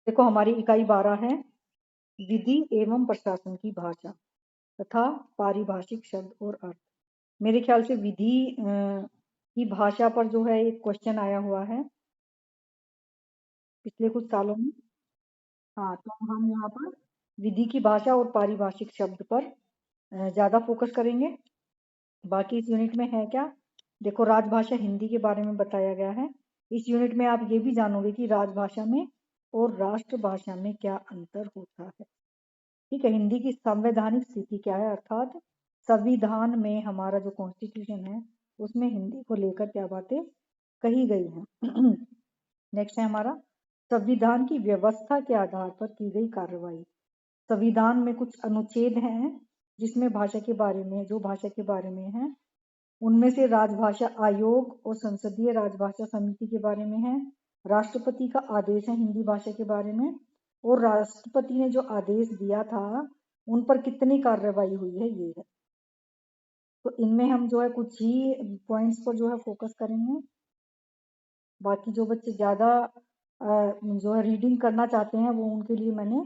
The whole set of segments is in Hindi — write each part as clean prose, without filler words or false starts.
देखो हमारी इकाई 12 है, विधि एवं प्रशासन की भाषा तथा पारिभाषिक शब्द और अर्थ। मेरे ख्याल से विधि की भाषा पर जो है एक क्वेश्चन आया हुआ है पिछले कुछ सालों में। हाँ, तो हम यहाँ पर विधि की भाषा और पारिभाषिक शब्द पर ज्यादा फोकस करेंगे। बाकी इस यूनिट में है क्या, देखो राजभाषा हिंदी के बारे में बताया गया है। इस यूनिट में आप ये भी जानोगे कि राजभाषा में और राष्ट्रभाषा में क्या अंतर होता है। ठीक है, हिंदी की संवैधानिक स्थिति क्या है, अर्थात संविधान में हमारा जो कॉन्स्टिट्यूशन है उसमें हिंदी को लेकर क्या बातें कही गई हैं। नेक्स्ट है हमारा संविधान की व्यवस्था के आधार पर की गई कार्रवाई। संविधान में कुछ अनुच्छेद हैं जिसमें भाषा के बारे में, जो भाषा के बारे में है, उनमें से राजभाषा आयोग और संसदीय राजभाषा समिति के बारे में है। राष्ट्रपति का आदेश है हिंदी भाषा के बारे में, और राष्ट्रपति ने जो आदेश दिया था उन पर कितनी कार्रवाई हुई है ये है। तो इनमें हम जो है कुछ ही पॉइंट्स पर जो है फोकस करेंगे। बाकी जो बच्चे ज्यादा जो है रीडिंग करना चाहते हैं वो उनके लिए मैंने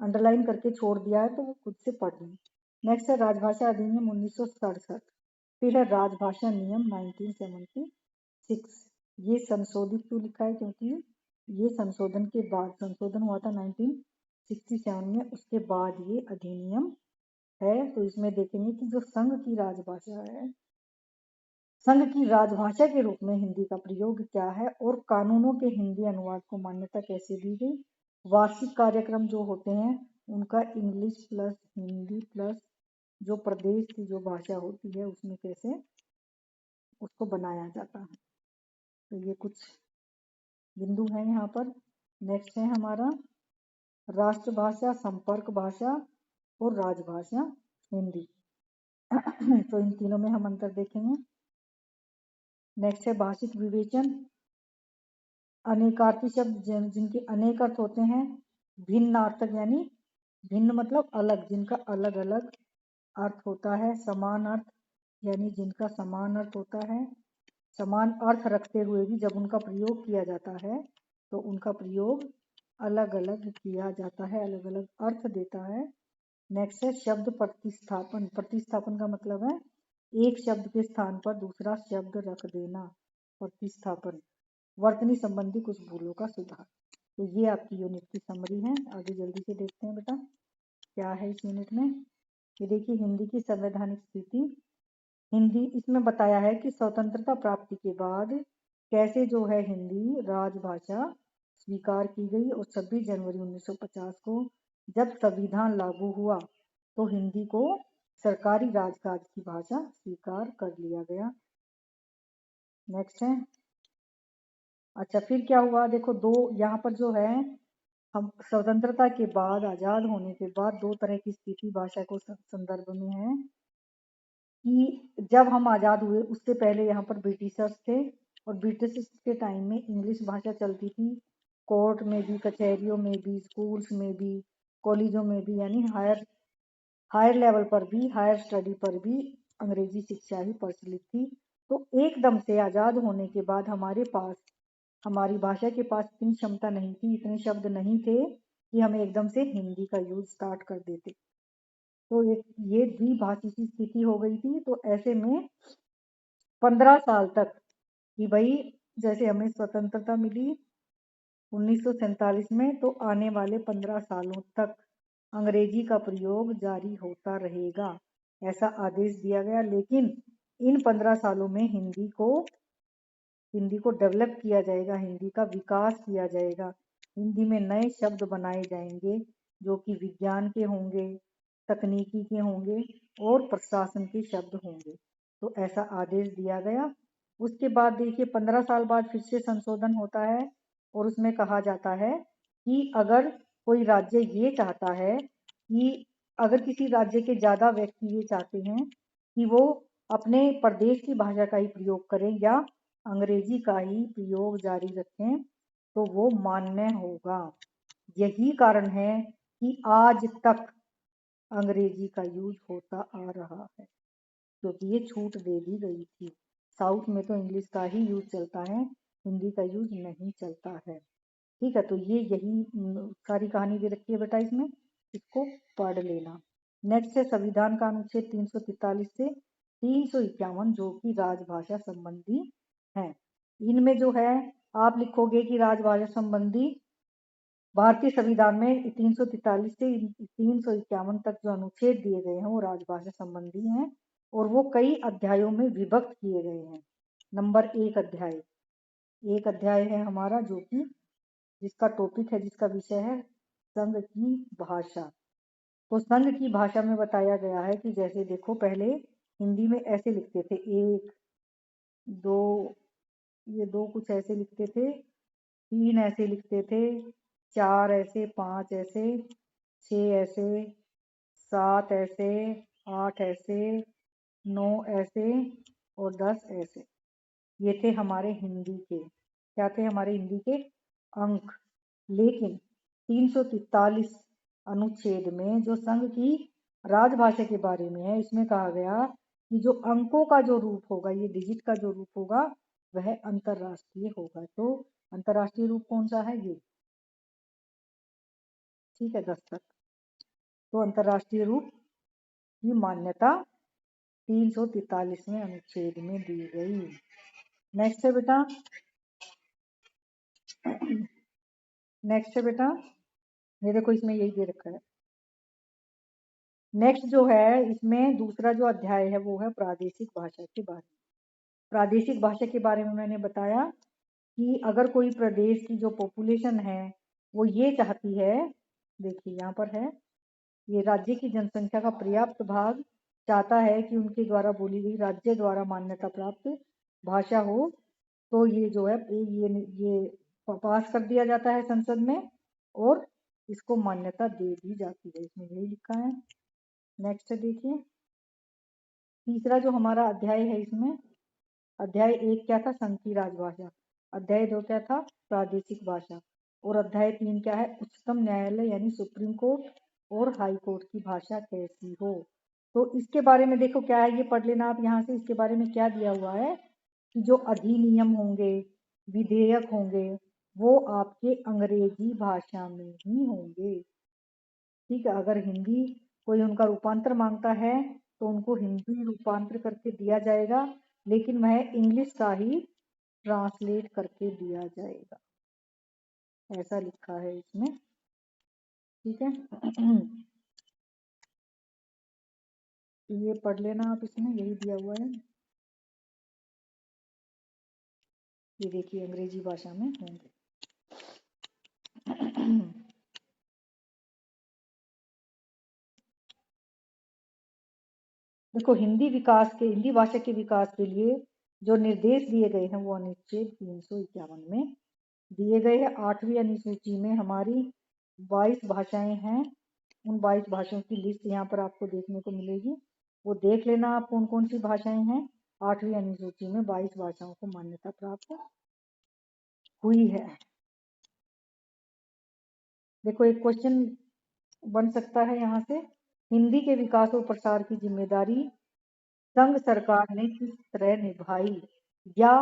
अंडरलाइन करके छोड़ दिया है, तो वो खुद से पढ़ लें। नेक्स्ट है राजभाषा अधिनियम 1967। फिर है राजभाषा नियम 1976। ये संशोधित क्यों लिखा है, क्योंकि ये संशोधन के बाद, संशोधन हुआ था 1967 में, उसके बाद ये अधिनियम है। तो इसमें देखेंगे कि जो संघ की राजभाषा है, संघ की राजभाषा के रूप में हिंदी का प्रयोग क्या है, और कानूनों के हिंदी अनुवाद को मान्यता कैसे दी गई। वार्षिक कार्यक्रम जो होते हैं उनका इंग्लिश प्लस हिंदी प्लस जो प्रदेश की जो भाषा होती है उसमें कैसे उसको बनाया जाता है। तो ये कुछ बिंदु हैं यहाँ पर। नेक्स्ट है हमारा राष्ट्रभाषा, संपर्क भाषा और राजभाषा हिंदी। तो इन तीनों में हम अंतर देखेंगे। नेक्स्ट है भाषिक विवेचन। अनेकार्थी शब्द जिनके अनेक अर्थ होते हैं। भिन्नार्थक यानी भिन्न मतलब अलग, जिनका अलग अलग अर्थ होता है। समान अर्थ यानी जिनका समान अर्थ होता है। समान अर्थ रखते हुए भी जब उनका प्रयोग किया जाता है तो उनका प्रयोग अलग अलग किया जाता है, अलग अलग अर्थ देता है। नेक्स्ट है शब्द प्रतिस्थापन। प्रतिस्थापन का मतलब है एक शब्द के स्थान पर दूसरा शब्द रख देना, प्रतिस्थापन। वर्तनी संबंधी कुछ भूलों का सुधार। तो ये आपकी यूनिट की समरी है। आगे जल्दी से देखते हैं बेटा क्या है इस यूनिट में। ये देखिए हिंदी की संवैधानिक स्थिति। हिंदी इसमें बताया है कि स्वतंत्रता प्राप्ति के बाद कैसे जो है हिंदी राजभाषा स्वीकार की गई, और 26 जनवरी 1950 को जब संविधान लागू हुआ तो हिंदी को सरकारी राजकाज की भाषा स्वीकार कर लिया गया। नेक्स्ट है, अच्छा फिर क्या हुआ, देखो दो यहाँ पर जो है, हम स्वतंत्रता के बाद, आजाद होने के बाद दो तरह की स्थिति भाषा को संदर्भ में है कि जब हम आजाद हुए उससे पहले यहाँ पर ब्रिटिशर्स थे, और ब्रिटिशर्स के टाइम में इंग्लिश भाषा चलती थी। कोर्ट में भी, कचहरियों में भी, स्कूल्स में भी, कॉलेजों में भी, यानी हायर हायर लेवल पर भी, हायर स्टडी पर भी अंग्रेजी शिक्षा ही प्रचलित थी। तो एकदम से आजाद होने के बाद हमारे पास, हमारी भाषा के पास इतनी क्षमता नहीं थी, इतने शब्द नहीं थे कि हम एकदम से हिंदी का यूज स्टार्ट कर देते। तो ये द्विभाषी की स्थिति हो गई थी। तो ऐसे में 15 साल तक कि भाई जैसे हमें स्वतंत्रता मिली 1947 में, तो आने वाले 15 सालों तक अंग्रेजी का प्रयोग जारी होता रहेगा, ऐसा आदेश दिया गया। लेकिन इन 15 सालों में हिंदी को डेवलप किया जाएगा, हिंदी का विकास किया जाएगा, हिंदी में नए शब्द बनाए जाएंगे जो कि विज्ञान के होंगे, तकनीकी के होंगे और प्रशासन के शब्द होंगे। तो ऐसा आदेश दिया गया। उसके बाद देखिए 15 साल बाद फिर से संशोधन होता है, और उसमें कहा जाता है कि अगर कोई राज्य ये चाहता है कि, अगर किसी राज्य के ज्यादा व्यक्ति ये चाहते हैं कि वो अपने प्रदेश की भाषा का ही प्रयोग करें या अंग्रेजी का ही प्रयोग जारी रखें, तो वो मान्य होगा। यही कारण है कि आज तक अंग्रेजी का यूज होता आ रहा है, क्योंकि ये छूट दे दी गई थी। साउथ में तो इंग्लिश का ही यूज चलता है, हिंदी का यूज नहीं चलता है। ठीक है, तो ये यही सारी कहानी दे रखी है बेटा इसमें, इसको पढ़ लेना। नेक्स्ट है संविधान का अनुच्छेद 343 से 351 जो कि राजभाषा संबंधी है। इनमें जो है आप लिखोगे कि राजभाषा संबंधी भारतीय संविधान में 343 से 351 तक जो अनुच्छेद दिए गए हैं वो राजभाषा संबंधी हैं और वो कई अध्यायों में विभक्त किए गए हैं। नंबर एक अध्याय है हमारा जो कि जिसका टॉपिक है, जिसका विषय है संघ की भाषा। तो संघ की भाषा में बताया गया है कि जैसे देखो पहले हिंदी में ऐसे लिखते थे, एक दो, ये दो कुछ ऐसे लिखते थे, तीन ऐसे लिखते थे, चार ऐसे, पांच ऐसे, छह ऐसे, सात ऐसे, आठ ऐसे, 9 ऐसे और 10 ऐसे। ये थे हमारे हिंदी के, क्या थे हमारे हिंदी के अंक। लेकिन 343 अनुच्छेद में जो संघ की राजभाषा के बारे में है, इसमें कहा गया कि जो अंकों का जो रूप होगा, ये डिजिट का जो रूप होगा वह अंतरराष्ट्रीय होगा। तो अंतरराष्ट्रीय रूप कौन सा है ये, ठीक है 10 तक। तो अंतरराष्ट्रीय रूप की मान्यता 343वें अनुच्छेद में दी गई। नेक्स्ट है बेटा, नेक्स्ट है बेटा, ये देखो इसमें यही दे रखा है। नेक्स्ट जो है इसमें दूसरा जो अध्याय है वो है प्रादेशिक भाषा के बारे में। प्रादेशिक भाषा के बारे में मैंने बताया कि अगर कोई प्रदेश की जो पॉपुलेशन है वो ये चाहती है, देखिए यहाँ पर है, ये राज्य की जनसंख्या का पर्याप्त भाग चाहता है कि उनके द्वारा बोली गई राज्य द्वारा मान्यता प्राप्त भाषा हो, तो ये जो है ये पास कर दिया जाता है संसद में और इसको मान्यता दे दी जाती है, इसमें यही लिखा है। नेक्स्ट देखिए, तीसरा जो हमारा अध्याय है इसमें, अध्याय 1 क्या था, संघ की राजभाषा। अध्याय 2 क्या था, प्रादेशिक भाषा। और अध्याय 3 क्या है, उच्चतम न्यायालय यानी सुप्रीम कोर्ट और हाई कोर्ट की भाषा कैसी हो। तो इसके बारे में देखो क्या है, ये पढ़ लेना आप यहाँ से। इसके बारे में क्या दिया हुआ है कि जो अधिनियम होंगे, विधेयक होंगे, वो आपके अंग्रेजी भाषा में ही होंगे। ठीक है, अगर हिंदी कोई उनका रूपांतर मांगता है तो उनको हिंदी रूपांतर करके दिया जाएगा, लेकिन वह इंग्लिश का ही ट्रांसलेट करके दिया जाएगा, ऐसा लिखा है इसमें। ठीक है, ये पढ़ लेना आप, इसमें यही दिया हुआ है। ये देखिए अंग्रेजी भाषा में होंगे। देखो हिंदी भाषा के विकास के लिए जो निर्देश दिए गए हैं वो अनुच्छेद 351 में दिए गए हैं। 8वीं अनुसूची में हमारी 22 भाषाएं हैं, उन 22 भाषाओं की लिस्ट यहाँ पर आपको देखने को मिलेगी, वो देख लेना आप कौन कौन सी भाषाएं हैं। 8वीं अनुसूची में 22 भाषाओं को मान्यता प्राप्त हुई है। देखो एक क्वेश्चन बन सकता है यहाँ से, हिंदी के विकास और प्रसार की जिम्मेदारी संघ सरकार ने किस तरह निभाई, या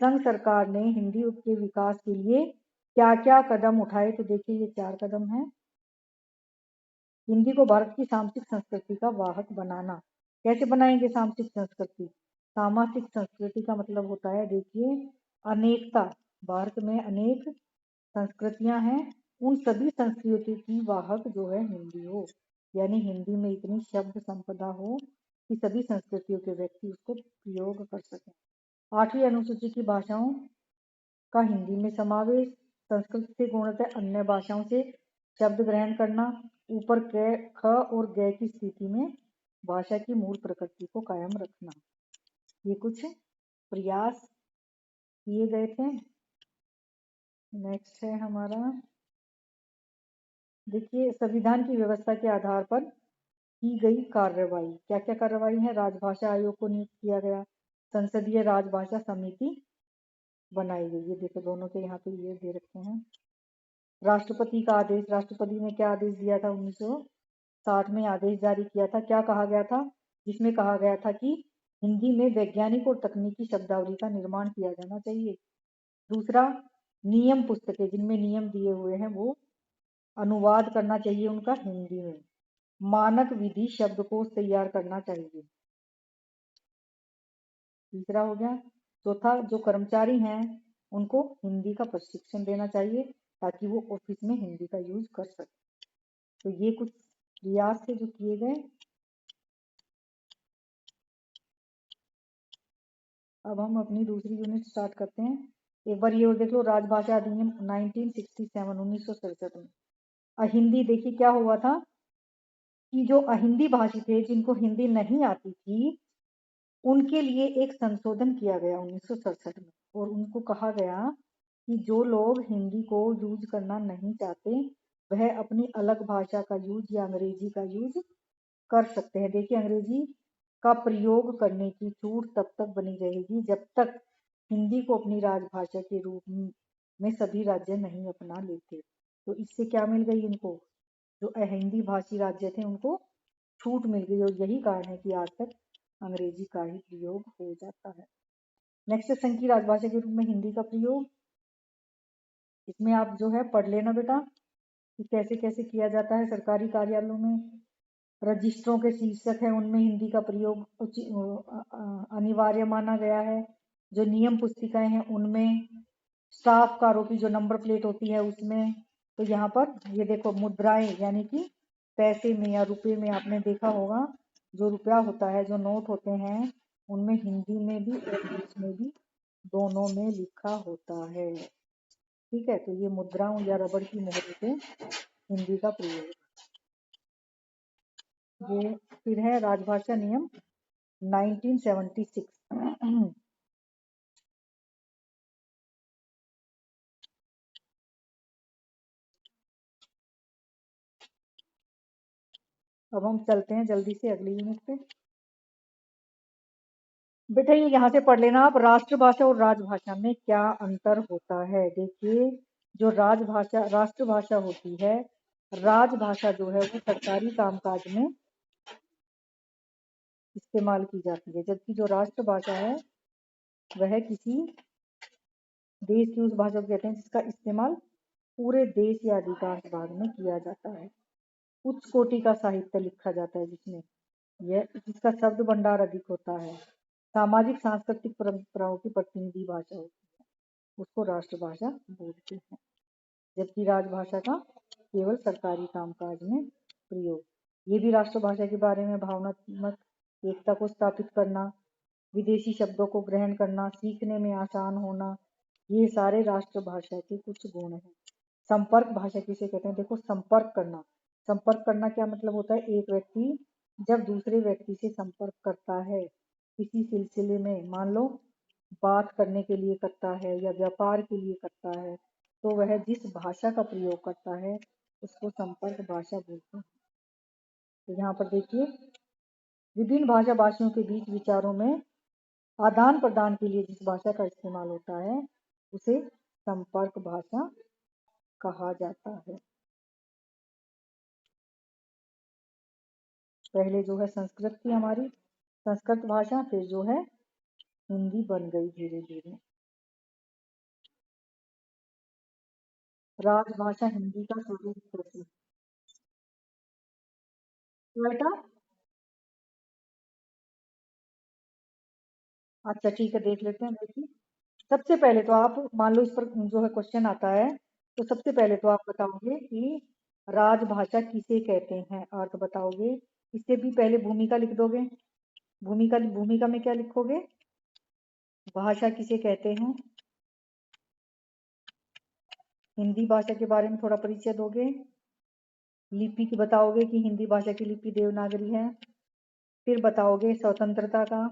संघ सरकार ने हिंदी के विकास के लिए क्या क्या कदम उठाए। तो देखिए ये 4 कदम हैं। हिंदी को भारत की सामाजिक संस्कृति का वाहक बनाना। कैसे बनाएंगे सामाजिक संस्कृति, सामाजिक संस्कृति का मतलब होता है, देखिए अनेकता, भारत में अनेक संस्कृतियां हैं, उन सभी संस्कृतियों की वाहक जो है हिंदी हो, यानी हिंदी में इतनी शब्द संपदा हो कि सभी संस्कृतियों के व्यक्ति उसको प्रयोग कर सकें। 8वीं अनुसूची की भाषाओं का हिंदी में समावेश, संस्कृत से गुणतः अन्य भाषाओं से शब्द ग्रहण करना, ऊपर क ख और ग की स्थिति में भाषा की मूल प्रकृति को कायम रखना, ये कुछ प्रयास किए गए थे। नेक्स्ट है हमारा, देखिए संविधान की व्यवस्था के आधार पर की गई कार्रवाई। क्या क्या कार्रवाई है, राजभाषा आयोग को नियुक्त किया गया, संसदीय राजभाषा समिति बनाई गई, ये देखो दोनों के यहाँ पे ये दे रखे हैं। राष्ट्रपति का आदेश, राष्ट्रपति ने क्या आदेश दिया था, 1960 में आदेश जारी किया था। क्या कहा गया था, जिसमें कहा गया था कि हिंदी में वैज्ञानिक और तकनीकी शब्दावली का निर्माण किया जाना चाहिए। दूसरा, नियम पुस्तकें जिनमें नियम दिए हुए हैं वो अनुवाद करना चाहिए उनका हिंदी में। मानक विधि शब्दकोश तैयार करना चाहिए। तीसरा हो गया। चौथा, जो कर्मचारी हैं उनको हिंदी का प्रशिक्षण देना चाहिए ताकि वो ऑफिस में हिंदी का यूज कर सके। तो ये कुछ प्रयास थे जो किए गए। अब हम अपनी दूसरी यूनिट स्टार्ट करते हैं। एक बार ये देख लो, राजभाषा अधिनियम 1967 1967 में अहिंदी, देखिए क्या हुआ था कि जो अहिंदी भाषी थे जिनको हिंदी नहीं आती थी उनके लिए एक संशोधन किया गया 1967 में, और उनको कहा गया कि जो लोग हिंदी को यूज करना नहीं चाहते वह अपनी अलग भाषा का यूज या अंग्रेजी का यूज कर सकते हैं। देखिए, अंग्रेजी का प्रयोग करने की छूट तब तक बनी रहेगी जब तक हिंदी को अपनी राजभाषा के रूप में सभी राज्य नहीं अपना लेते। तो इससे क्या मिल गई इनको, जो अहिंदी भाषी राज्य थे उनको छूट मिल गई, और यही कारण है कि आज तक अंग्रेजी का ही प्रयोग हो जाता है। नेक्स्ट, संघ की राजभाषा के रूप में हिंदी का प्रयोग। इसमें आप जो है पढ़ लेना बेटा कि कैसे कैसे किया जाता है। सरकारी कार्यालयों में रजिस्ट्रों के शीर्षक है उनमें हिंदी का प्रयोग अनिवार्य माना गया है। जो नियम पुस्तिकाएं हैं उनमें, स्टाफ कारों की जो नंबर प्लेट होती है उसमें। तो यहाँ पर ये देखो, मुद्राएं यानी कि पैसे में या रुपए में आपने देखा होगा, जो रुपया होता है, जो नोट होते हैं उनमें हिंदी में भी और इंग्लिश में भी दोनों में लिखा होता है। ठीक है, तो ये मुद्राओं या रबड़ की मोहर से हिंदी का प्रयोग। ये फिर है राजभाषा नियम 1976। अब हम चलते हैं जल्दी से अगली यूनिट पे। बेटा ये यहाँ से पढ़ लेना आप, राष्ट्रभाषा और राजभाषा में क्या अंतर होता है। देखिए, जो राजभाषा राष्ट्रभाषा होती है, राजभाषा जो है वो सरकारी कामकाज में इस्तेमाल की जाती है, जबकि जो राष्ट्रभाषा है वह किसी देश की उस भाषा को कहते हैं जिसका इस्तेमाल पूरे देश या अधिकांश भाग में किया जाता है। उच्च कोटि का साहित्य लिखा जाता है जिसमें यह जिसका शब्द भंडार अधिक होता है। सामाजिक सांस्कृतिक परंपराओं की प्रतिनिधि भाषा होती है, उसको राष्ट्रभाषा बोलते हैं। जबकि राजभाषा का केवल सरकारी कामकाज में प्रयोग। ये भी राष्ट्रभाषा के बारे में भावनात्मक एकता को स्थापित करना, विदेशी शब्दों को ग्रहण करना, सीखने में आसान होना, ये सारे राष्ट्रभाषा के कुछ गुण हैं। संपर्क भाषा किसे कहते हैं, देखो संपर्क करना। संपर्क करना क्या मतलब होता है, एक व्यक्ति जब दूसरे व्यक्ति से संपर्क करता है किसी सिलसिले में, मान लो बात करने के लिए करता है या व्यापार के लिए करता है, तो वह जिस भाषा का प्रयोग करता है उसको संपर्क भाषा बोलते हैं। तो यहाँ पर देखिए, विभिन्न भाषा भाषियों के बीच विचारों में आदान प्रदान के लिए जिस भाषा का इस्तेमाल होता है उसे संपर्क भाषा कहा जाता है। पहले जो है संस्कृत थी हमारी, संस्कृत भाषा, फिर जो है हिंदी बन गई धीरे धीरे। राजभाषा हिंदी का स्वरूप कैसे, बेटा अच्छा ठीक है, देख लेते हैं। देखिए, सबसे पहले तो आप मान लो इस पर जो है क्वेश्चन आता है, तो सबसे पहले तो आप बताओगे कि राजभाषा किसे कहते हैं, अर्थ बताओगे। इससे भी पहले भूमिका लिख दोगे। भूमिका भूमिका में क्या लिखोगे, भाषा किसे कहते हैं, हिंदी भाषा के बारे में थोड़ा परिचय दोगे। लिपि की बताओगे कि हिंदी भाषा की लिपि देवनागरी है। फिर बताओगे स्वतंत्रता का।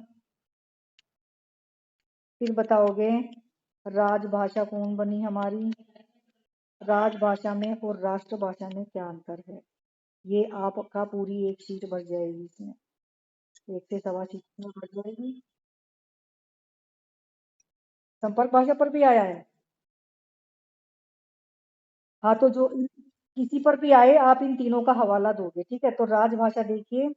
फिर बताओगे राजभाषा कौन बनी हमारी, राजभाषा में और राष्ट्रभाषा में क्या अंतर है। ये आपका पूरी एक शीट भर जाएगी इसमें, 1 से 1.25 शीट में भर जाएगी। संपर्क भाषा पर भी आया है। हाँ, तो जो किसी पर भी आए आप इन तीनों का हवाला दोगे, ठीक है। तो राजभाषा देखिए,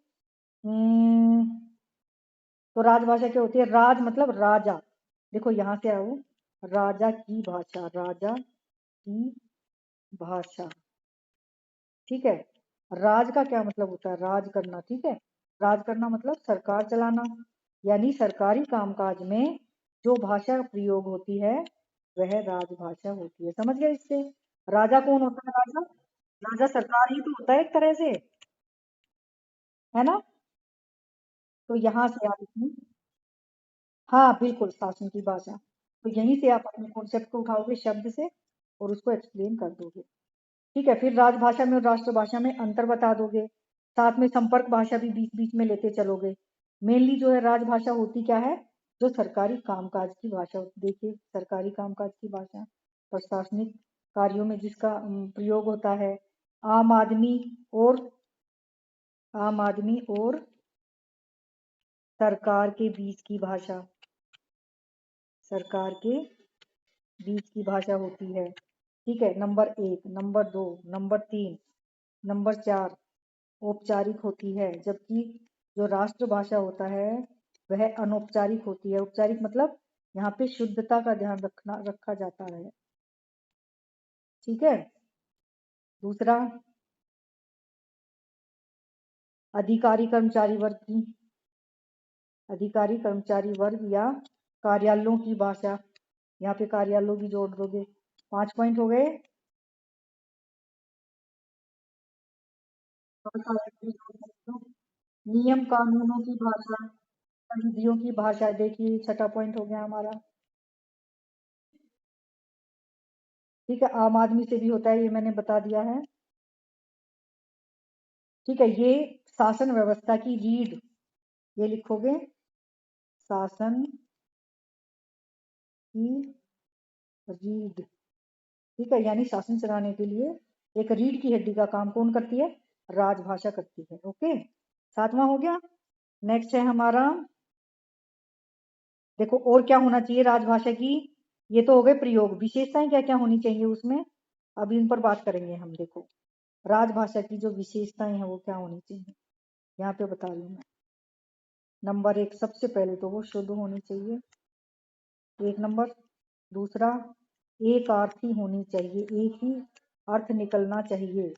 तो राजभाषा क्या होती है, राज मतलब राजा। देखो यहाँ से आओ, राजा की भाषा, राजा की भाषा। ठीक है। राज का क्या मतलब होता है? राज करना। ठीक है। राज करना मतलब सरकार चलाना, यानी सरकारी कामकाज में जो भाषा प्रयोग होती है वह राजभाषा होती है। समझ गए इससे? राजा कौन होता है? राजा, राजा सरकार ही तो होता है एक तरह से, है ना? तो यहाँ से आप इसमें, हाँ बिल्कुल, शासन की भाषा। तो यहीं से आप अपने कॉन्सेप्ट को उठाओगे शब्द से और उसको एक्सप्लेन कर दोगे। ठीक है। फिर राजभाषा में और राष्ट्रभाषा में अंतर बता दोगे, साथ में संपर्क भाषा भी बीच बीच में लेते चलोगे। मेनली जो है राजभाषा होती क्या है? जो सरकारी कामकाज की भाषा होती। देखिए, सरकारी कामकाज की भाषा, प्रशासनिक कार्यों में जिसका प्रयोग होता है। आम आदमी और आम आदमी और सरकार के बीच की भाषा, सरकार के बीच की भाषा होती है। ठीक है। नंबर 1, नंबर 2, नंबर 3, नंबर 4 औपचारिक होती है, जबकि जो राष्ट्रभाषा होता है वह अनौपचारिक होती है। औपचारिक मतलब यहाँ पे शुद्धता का ध्यान रखा जाता है। ठीक है। दूसरा, अधिकारी कर्मचारी वर्ग की, अधिकारी कर्मचारी वर्ग या कार्यालयों की भाषा। यहाँ पे कार्यालयों भी जोड़ दोगे। 5 पॉइंट हो गए। नियम कानूनों की भाषा, संधियों की भाषा। देखिए, छठा पॉइंट हो गया हमारा। ठीक है। आम आदमी से भी होता है, ये मैंने बता दिया है। ठीक है। ये शासन व्यवस्था की रीढ़, ये लिखोगे, शासन की रीढ़। ठीक है। यानी शासन चलाने के लिए एक रीढ़ की हड्डी का काम कौन करती है? राजभाषा करती है। ओके, सातवां हो गया। नेक्स्ट है हमारा, देखो और क्या होना चाहिए राजभाषा की। ये तो हो गए प्रयोग, विशेषताएं क्या क्या होनी चाहिए उसमें, अब इन पर बात करेंगे हम। देखो, राजभाषा की जो विशेषताएं हैं वो क्या होनी चाहिए, यहाँ पे बता रही हूँ मैं। नंबर 1, सबसे पहले तो वो शुद्ध होनी चाहिए, 1 नंबर। दूसरा, एक अर्थी होनी चाहिए, एक ही अर्थ निकलना चाहिए।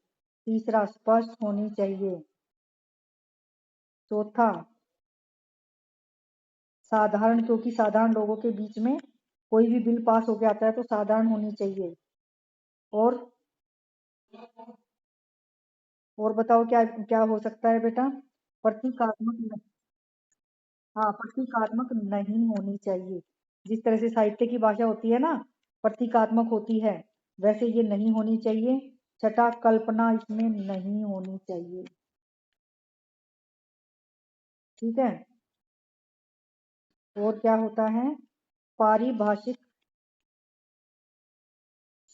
तीसरा, स्पष्ट होनी चाहिए। चौथा, साधारण, क्योंकि साधारण लोगों के बीच में कोई भी बिल पास होके आता है तो साधारण होनी चाहिए। और और बताओ क्या क्या हो सकता है बेटा? प्रतीकात्मक हाँ, प्रतीकात्मक नहीं होनी चाहिए। जिस तरह से साहित्य की भाषा होती है ना, प्रतीकात्मक होती है, वैसे ये नहीं होनी चाहिए। छठा, कल्पना इसमें नहीं होनी चाहिए। ठीक है। और क्या होता है? पारिभाषिक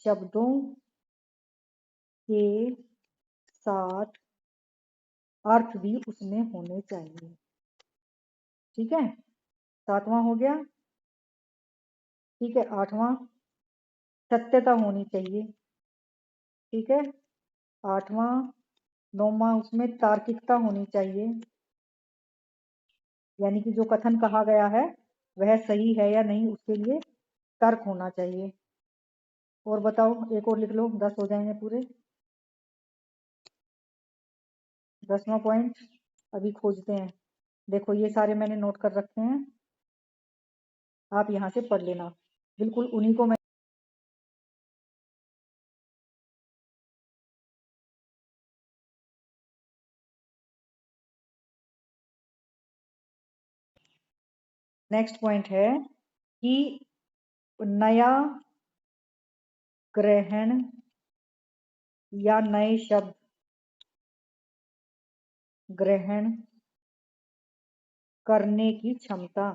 शब्दों के साथ अर्थ भी उसमें होने चाहिए। ठीक है। सातवां हो गया। ठीक है। आठवां, सत्यता होनी चाहिए। ठीक है। आठवां, नौवां, उसमें तार्किकता होनी चाहिए, यानी कि जो कथन कहा गया है वह सही है या नहीं उसके लिए तर्क होना चाहिए। और बताओ, एक और लिख लो, 10 हो जाएंगे पूरे। 10वां पॉइंट अभी खोजते हैं। देखो, ये सारे मैंने नोट कर रखे हैं, आप यहाँ से पढ़ लेना, बिल्कुल उन्हीं को मैं। नेक्स्ट पॉइंट है कि नया ग्रहण या नए शब्द ग्रहण करने की क्षमता।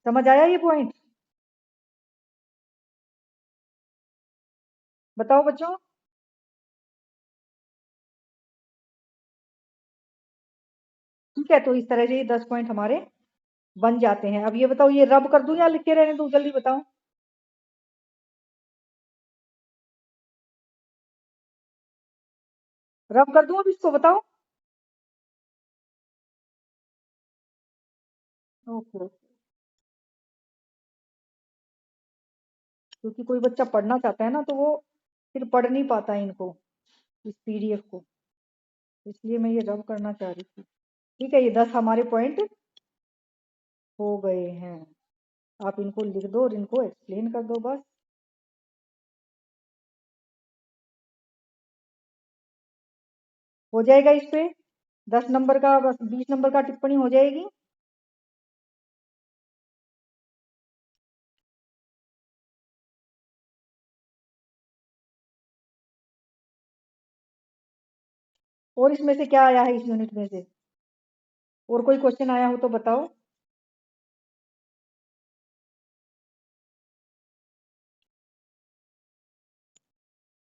समझ आया ये पॉइंट? बताओ बच्चों। ठीक है, तो इस तरह से ये 10 पॉइंट हमारे बन जाते हैं। अब ये बताओ, ये रब कर दूं या लिख के रहने दूं, जल्दी बताओ। रब कर दूं अब इसको, बताओ। ओके। क्योंकि कोई बच्चा पढ़ना चाहता है ना, तो वो फिर पढ़ नहीं पाता है इनको, इस पीडीएफ को। इसलिए मैं ये रब करना चाह रही थी। ठीक है, ये 10 हमारे पॉइंट हो गए हैं। आप इनको लिख दो और इनको एक्सप्लेन कर दो बस। हो जाएगा इस पे 10 नंबर का, बस 20 नंबर का टिप्पणी हो जाएगी। और इसमें से क्या आया है इस यूनिट में से? और कोई क्वेश्चन आया हो तो बताओ।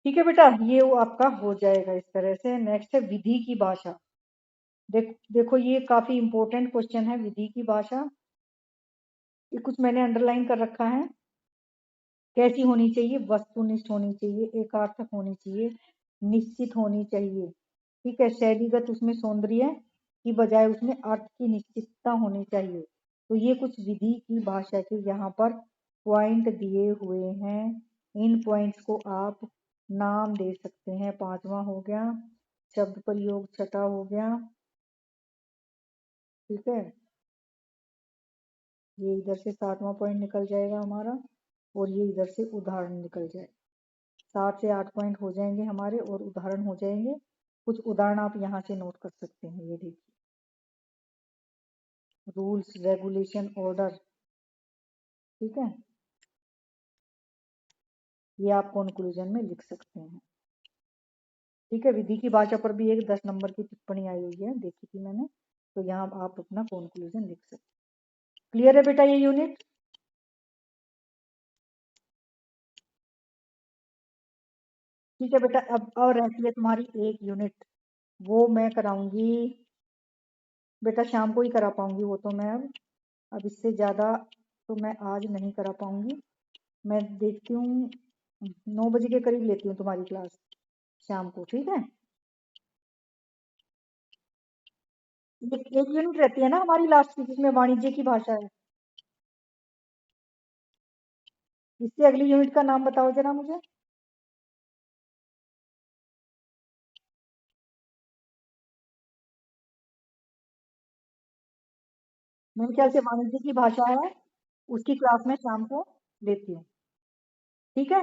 ठीक है बेटा, ये वो आपका हो जाएगा इस तरह से। नेक्स्ट है विधि की भाषा। देखो ये काफी इंपॉर्टेंट क्वेश्चन है, विधि की भाषा। ये कुछ मैंने अंडरलाइन कर रखा है। कैसी होनी चाहिए? वस्तुनिष्ठ होनी चाहिए, एकार्थक होनी चाहिए, निश्चित होनी चाहिए। ठीक है, शैलीगत उसमें सौंदर्य की बजाय उसमें अर्थ की निश्चितता होनी चाहिए। तो ये कुछ विधि की भाषा के यहाँ पर पॉइंट दिए हुए हैं। इन पॉइंट्स को आप नाम दे सकते हैं। पांचवा हो गया, शब्द प्रयोग छठा हो गया। ठीक है, ये इधर से सातवां पॉइंट निकल जाएगा हमारा, और ये इधर से उदाहरण निकल जाएगा। 7 से 8 पॉइंट हो जाएंगे हमारे, और उदाहरण हो जाएंगे। कुछ उदाहरण आप यहाँ से नोट कर सकते हैं। ये देखिए, रूल्स, रेगुलेशन, ऑर्डर। ठीक है, ये आप कंक्लूजन में लिख सकते हैं। ठीक है, विधि की भाषा पर भी एक 10 नंबर की टिप्पणी आई हुई है, देखी थी मैंने। तो यहाँ आप अपना कंक्लूजन लिख सकते हैं। क्लियर है बेटा ये यूनिट? ठीक है बेटा, अब और रहती है तुम्हारी एक यूनिट, वो मैं कराऊंगी बेटा, शाम को ही करा पाऊंगी वो तो मैं। अब इससे ज्यादा तो मैं आज नहीं करा पाऊंगी। मैं देखती हूँ 9 बजे के करीब लेती हूँ तुम्हारी क्लास शाम को। ठीक है, एक यूनिट रहती है ना हमारी लास्ट की, जिसमें वाणिज्य की भाषा है। इससे अगली यूनिट का नाम बताओ जरा मुझे। मेरे ख्याल से वाणिज्य की भाषा है, उसकी क्लास में शाम को लेती हूँ। ठीक है।